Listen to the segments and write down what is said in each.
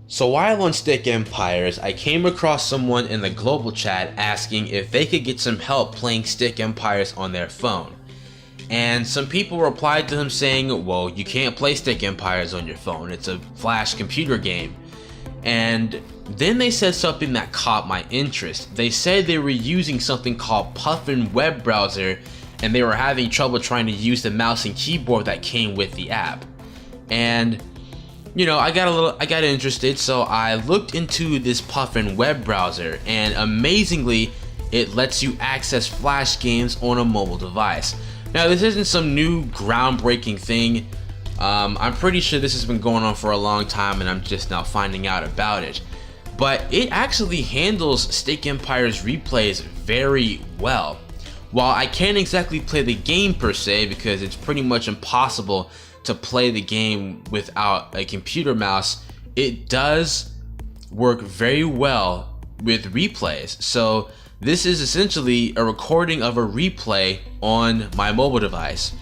So while on Stick Empires, I came across someone in the global chat asking if they could get some help playing Stick Empires on their phone. And some people replied to him saying, well, you can't play Stick Empires on your phone, it's a flash computer game. And then they said something that caught my interest. They said they were using something called Puffin web browser, and they were having trouble trying to use the mouse and keyboard that came with the app. And you know, I got interested, so I looked into this Puffin web browser, and amazingly, it lets you access flash games on a mobile device. Now, this isn't some new groundbreaking thing. I'm pretty sure this has been going on for a long time, and I'm just now finding out about it. But it actually handles Stick Empires replays very well. While I can't exactly play the game per se, because it's pretty much impossible to play the game without a computer mouse, it does work very well with replays. So this is essentially a recording of a replay on my mobile device.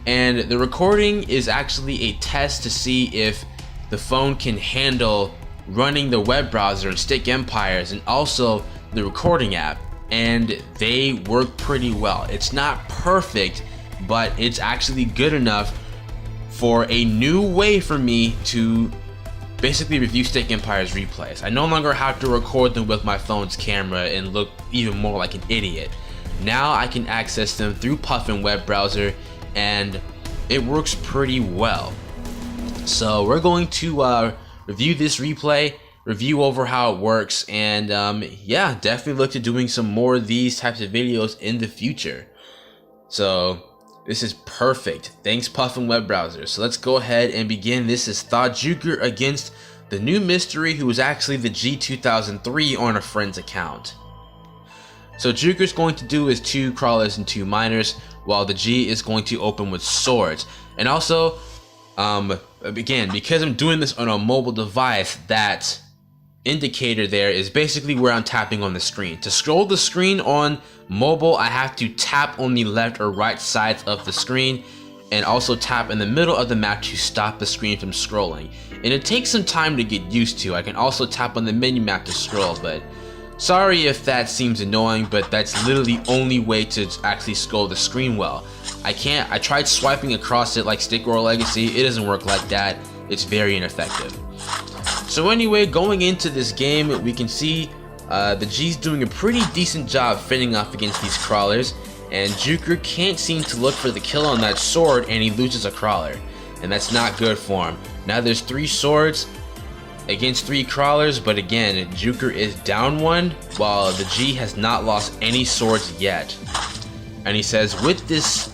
And the recording is actually a test to see if the phone can handle running the web browser and Stick Empires and also the recording app. And they work pretty well. It's not perfect, but it's actually good enough for a new way for me to basically review Stick Empires replays. I no longer have to record them with my phone's camera and look even more like an idiot. Now I can access them through Puffin web browser, and it works pretty well. So we're going to review this replay, review over how it works, and yeah, definitely look to doing some more of these types of videos in the future. So this is perfect. Thanks, Puffin web browser. So let's go ahead and begin. This is ThaJuker against the new mystery who was actually the TheG 2003 on a friend's account. So Juker's going to do is 2 crawlers and 2 miners, while the TheG is going to open with swords. And also, again, because I'm doing this on a mobile device, that indicator there is basically where I'm tapping on the screen. To scroll the screen on mobile, I have to tap on the left or right sides of the screen, and also tap in the middle of the map to stop the screen from scrolling. And it takes some time to get used to. I can also tap on the menu map to scroll, but sorry if that seems annoying, but that's literally the only way to actually scroll the screen well. I tried swiping across it like Stick or Legacy. It doesn't work like that. It's very ineffective. So anyway, going into this game, we can see the TheG's doing a pretty decent job fending off against these crawlers, and Juker can't seem to look for the kill on that sword, and he loses a crawler, and that's not good for him. Now there's 3 swords against 3 crawlers, but again, Juker is down 1, while the TheG has not lost any swords yet. And he says, with this,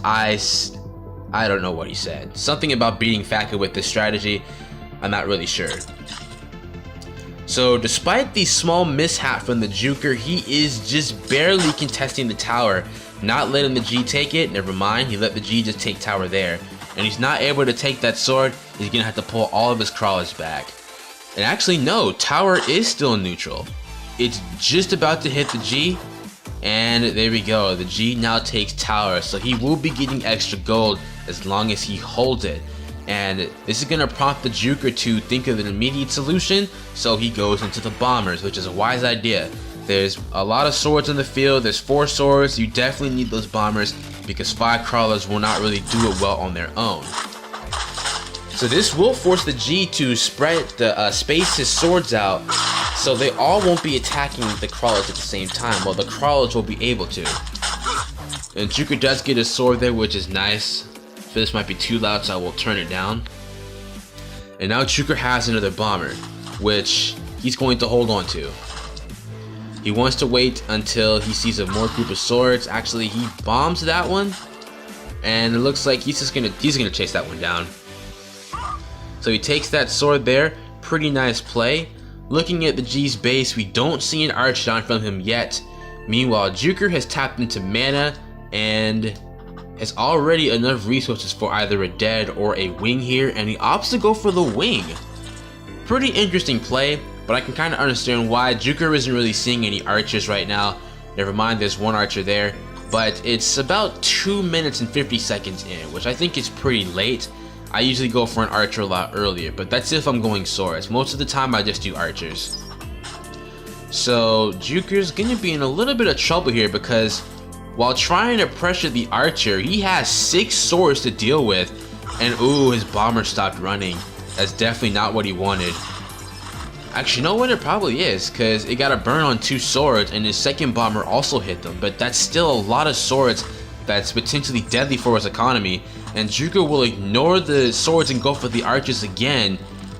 I don't know what he said. Something about beating Faka with this strategy. I'm not really sure. So despite the small mishap from the Juker, he is just barely contesting the tower, not letting the TheG take it. Never mind, he let the TheG just take tower there. And he's not able to take that sword. He's gonna have to pull all of his crawlers back. And actually no, tower is still neutral. It's just about to hit the TheG, and there we go. The TheG now takes tower, so he will be getting extra gold as long as he holds it. And this is going to prompt the Juker to think of an immediate solution, so he goes into the bombers, which is a wise idea. There's a lot of swords in the field. There's 4 swords. You definitely need those bombers because 5 crawlers will not really do it well on their own. So this will force the TheG to space his swords out, so they all won't be attacking the crawlers at the same time. Well, the crawlers will be able to. And Juker does get his sword there, which is nice. So this might be too loud, so I will turn it down. And now Juker has another bomber, which he's going to hold on to. He wants to wait until he sees a more group of swords. Actually, he bombs that one, and it looks like he's gonna chase that one down. So he takes that sword there. Pretty nice play. Looking at the TheG's base, we don't see an Archon from him yet. Meanwhile, Juker has tapped into mana and has already enough resources for either a dead or a wing here, and he opts to go for the wing. Pretty interesting play, but I can kind of understand why. Juker isn't really seeing any archers right now. Never mind, there's 1 archer there, but it's about 2 minutes and 50 seconds in, which I think is pretty late. I usually go for an archer a lot earlier, but that's if I'm going swords. Most of the time I just do archers. So Juker's gonna be in a little bit of trouble here because while trying to pressure the archer, he has 6 swords to deal with, and ooh, his bomber stopped running. That's definitely not what he wanted. Actually, you know what, it probably is, because it got a burn on 2 swords and his second bomber also hit them, but that's still a lot of swords that's potentially deadly for his economy, and Juker will ignore the swords and go for the archers again,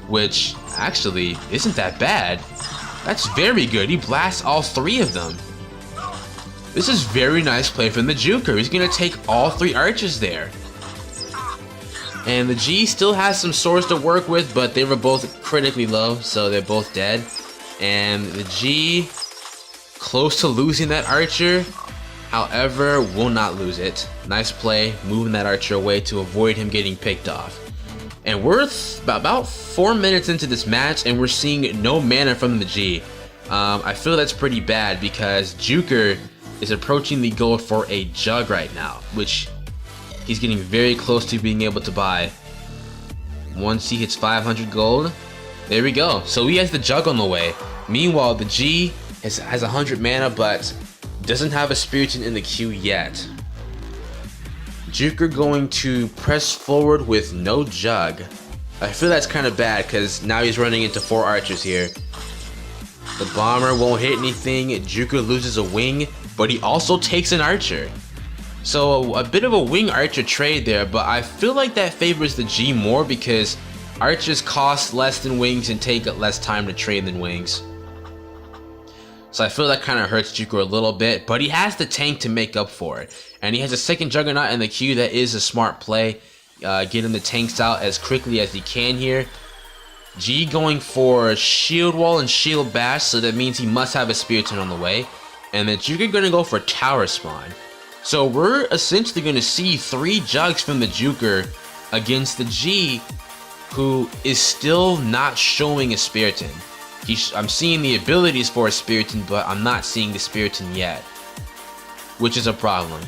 which actually isn't that bad. That's very good. He blasts all 3 of them. This is very nice play from the ThaJuker. He's gonna take all 3 archers there. And the G still has some swords to work with, but they were both critically low, so they're both dead. And the G, close to losing that archer, however, will not lose it. Nice play, moving that archer away to avoid him getting picked off. And we're about 4 minutes into this match, and we're seeing no mana from the G. I feel that's pretty bad because Juker is approaching the goal for a jug right now, which he's getting very close to being able to buy. Once he hits 500 gold, there we go. So he has the jug on the way. Meanwhile, the G has 100 mana, but doesn't have a Spiriton in the queue yet. Juker going to press forward with no jug. I feel that's kind of bad because now he's running into 4 archers here. The bomber won't hit anything. Juker loses a wing, but he also takes an archer. So a bit of a wing archer trade there, but I feel like that favors the G more because archers cost less than wings and take less time to train than wings. So I feel that kind of hurts Juker a little bit, but he has the tank to make up for it. And he has a second Juggernaut in the queue. That is a smart play. Getting the tanks out as quickly as he can here. G going for Shield Wall and Shield Bash, so that means he must have a Spiriton on the way. And then Juker going to go for Tower Spawn. So we're essentially going to see 3 jugs from the Juker against the G, who is still not showing a Spiriton. I'm seeing the abilities for a Spiriton, but I'm not seeing the Spiriton yet, which is a problem.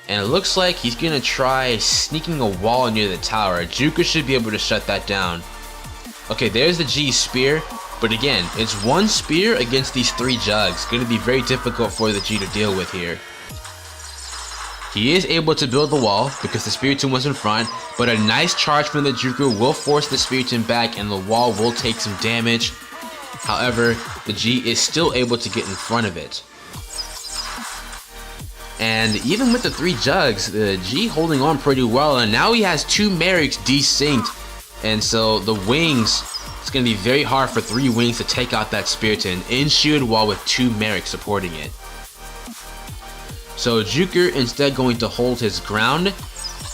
And it looks like he's going to try sneaking a wall near the tower. Juker should be able to shut that down. Okay, there's the G spear, but again, it's 1 spear against these 3 jugs. Going to be very difficult for the G to deal with here. He is able to build the wall because the Spiriton was in front, but a nice charge from the Juker will force the Spiriton back and the wall will take some damage. However, the G is still able to get in front of it. And even with the 3 jugs, the G holding on pretty well, and now he has 2 Merrics desynced, and so the wings, it's going to be very hard for 3 wings to take out that Spiriton in shield wall with 2 Merrics supporting it. So Juker instead going to hold his ground,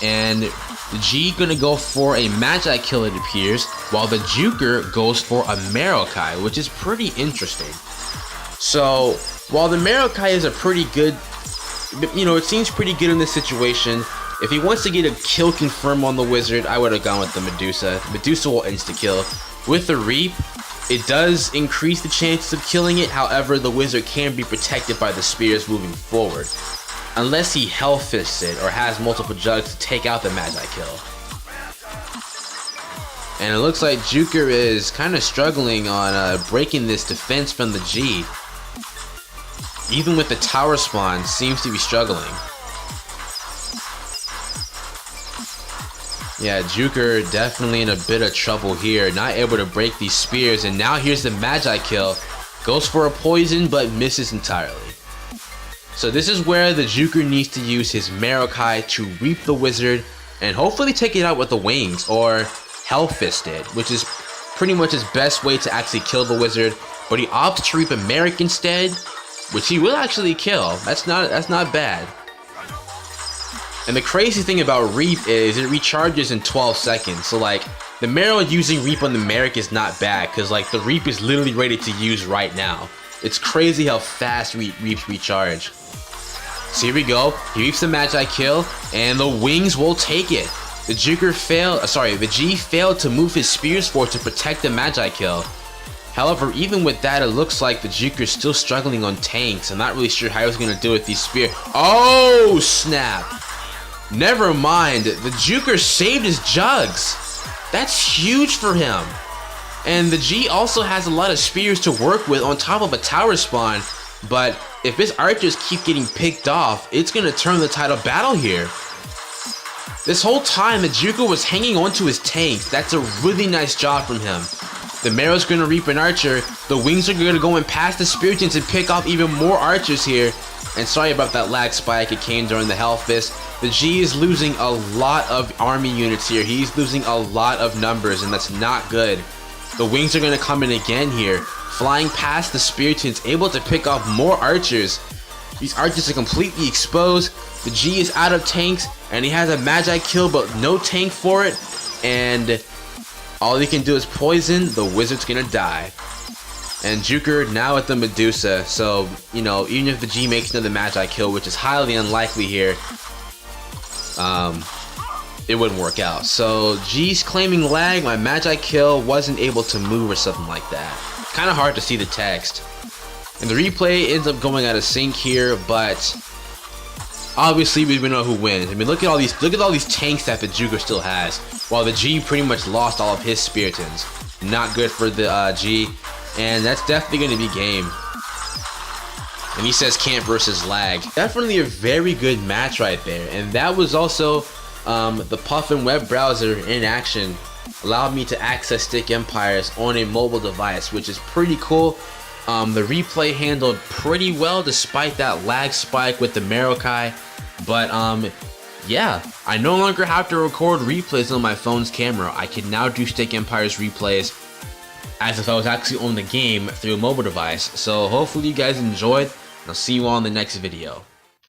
and the G gonna go for a Magi kill, it appears, while the Juker goes for a Marokai, which is pretty interesting. So while the Marokai is a pretty good, it seems pretty good in this situation. If he wants to get a kill confirm on the wizard, I would have gone with the Medusa. Medusa will insta-kill. With the Reap, it does increase the chances of killing it, however, the wizard can be protected by the spears moving forward. Unless he hell-fists it or has multiple jugs to take out the Magi kill. And it looks like Juker is kind of struggling on breaking this defense from the G. Even with the tower spawn, seems to be struggling. Yeah, Juker definitely in a bit of trouble here, not able to break these spears, and now here's the Magi kill. Goes for a poison, but misses entirely. So this is where the Juker needs to use his Marokai to reap the wizard, and hopefully take it out with the wings, or Hellfist it, which is pretty much his best way to actually kill the wizard, but he opts to reap a Merric instead, which he will actually kill. That's not bad. And the crazy thing about Reap is it recharges in 12 seconds. So like, the Marrow using Reap on the Merric is not bad, because like the Reap is literally ready to use right now. It's crazy how fast Reaps recharge. So here we go, he reaps the Magi kill, and the wings will take it. The the G failed to move his spears forward to protect the Magi kill. However, even with that, it looks like the Juker's still struggling on tanks. I'm not really sure how he's going to do with these spears. Oh, snap! Never mind, ThaJuker saved his jugs. That's huge for him. And TheG also has a lot of spears to work with on top of a tower spawn, but if his archers keep getting picked off, it's gonna turn the tide of battle here. This whole time, ThaJuker was hanging on to his tanks. That's a really nice job from him. The Marrow's gonna reap an archer, the wings are gonna go in past the Spiritans and pick off even more archers here. And sorry about that lag spike, it came during the Hellfist. TheG is losing a lot of army units here. He's losing a lot of numbers, and that's not good. The wings are gonna come in again here, flying past the Spiritans, able to pick off more archers. These archers are completely exposed. TheG is out of tanks, and he has a Magi kill, but no tank for it. And all he can do is poison. The wizard's gonna die. And ThaJuker now at the Medusa, so, you know, even if TheG makes another Magi kill, which is highly unlikely here, it wouldn't work out. So, G's claiming lag, my Magi kill wasn't able to move or something like that. Kind of hard to see the text. And the replay ends up going out of sync here, but obviously we know who wins. I mean, look at all these tanks that ThaJuker still has, while TheG pretty much lost all of his Spiritans. Not good for the G. And that's definitely going to be game. And he says camp versus lag. Definitely a very good match right there. And that was also the Puffin web browser in action. Allowed me to access Stick Empires on a mobile device, which is pretty cool. The replay handled pretty well despite that lag spike with the Marokai. But yeah, I no longer have to record replays on my phone's camera. I can now do Stick Empires replays as if I was actually on the game through a mobile device. So hopefully you guys enjoyed, and I'll see you all in the next video.